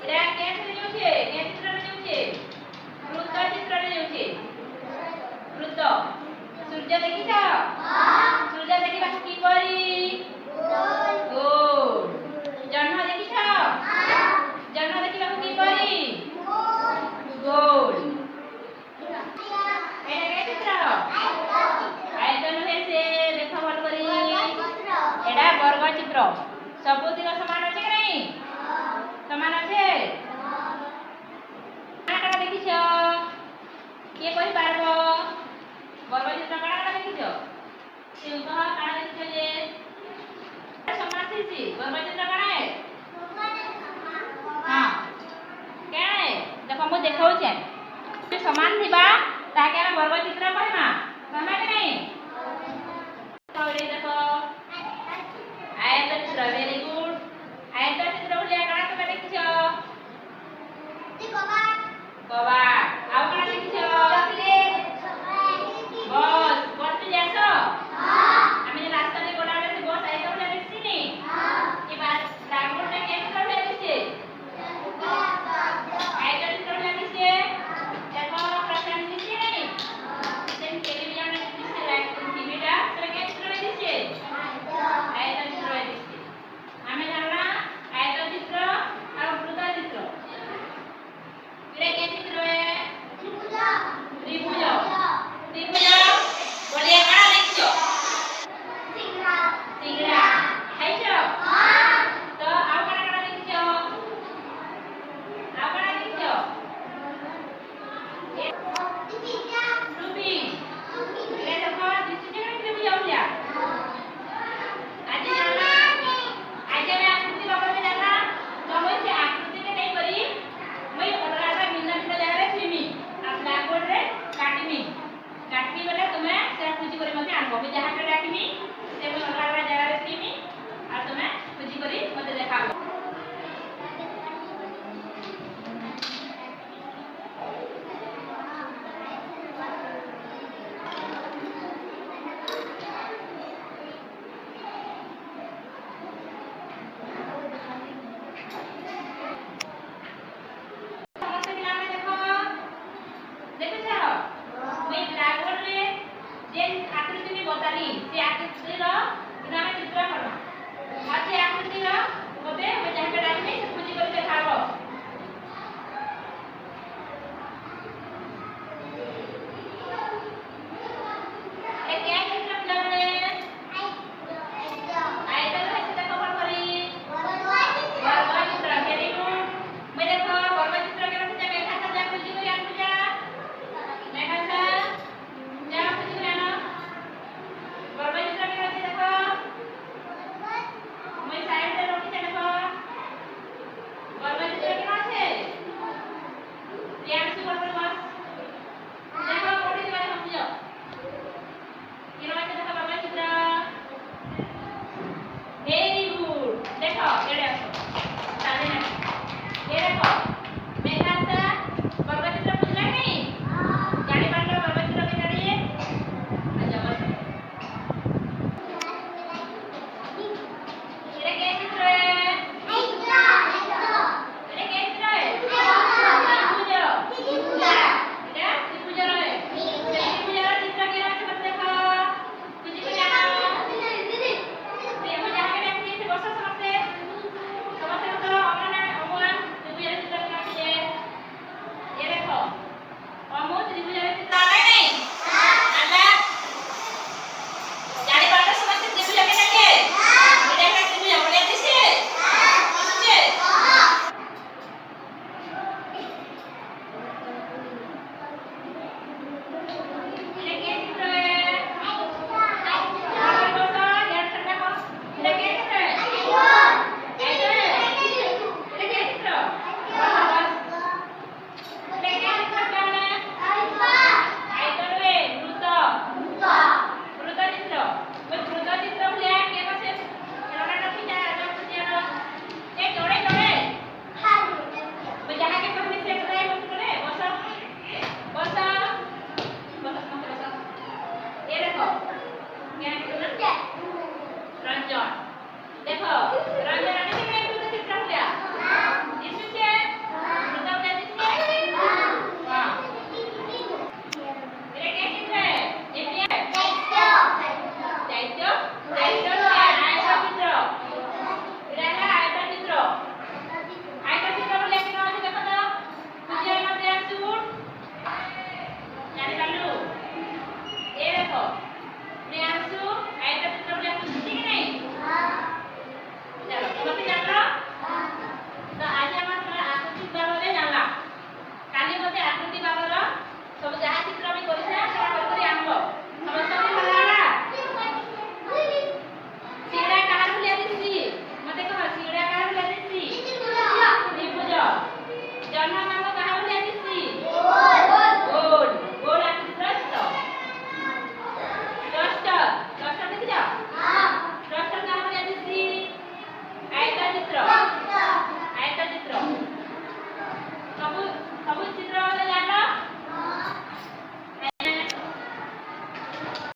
ଏଟା କେମିତି ଯାଉଛେ କେ ଚିତ୍ରରେ ଯାଉଛେ ବୃତ୍ତ ଚିତ୍ରରେ ଯାଉଛେ ବୃତ୍ତ ସୂର୍ଯ୍ୟ ଦେଖିଛ ସୂର୍ଯ୍ୟ ଦେଖିବା କିପରି ଗୋଲ ଜହ୍ନ ଦେଖିଛ ଜହ୍ନ ଦେଖିବାକୁ କିପରି ଗୋଲ ଏଟା କେ ଚିତ୍ର ଆୟତ ନୁହେଁ ସେ ଦେଖ ଭଲ କରି ଏଟା ବର୍ଗ ଚିତ୍ର ସବୁ ଦିଗ ସମାନ ଅଛି କି ନାହିଁ समान अच्छे काना देखिछ किए कहि पारबो वर्ग चित्र काना देखिछ सिंह काना देखिछ जे समान थिसी वर्ग चित्र काना है हां केना है देखो मु देखाउ छे समान थिबा ताके हम वर्ग चित्र कहमा कहमा कि नहीं देखो आयत चित्र वेरी गुड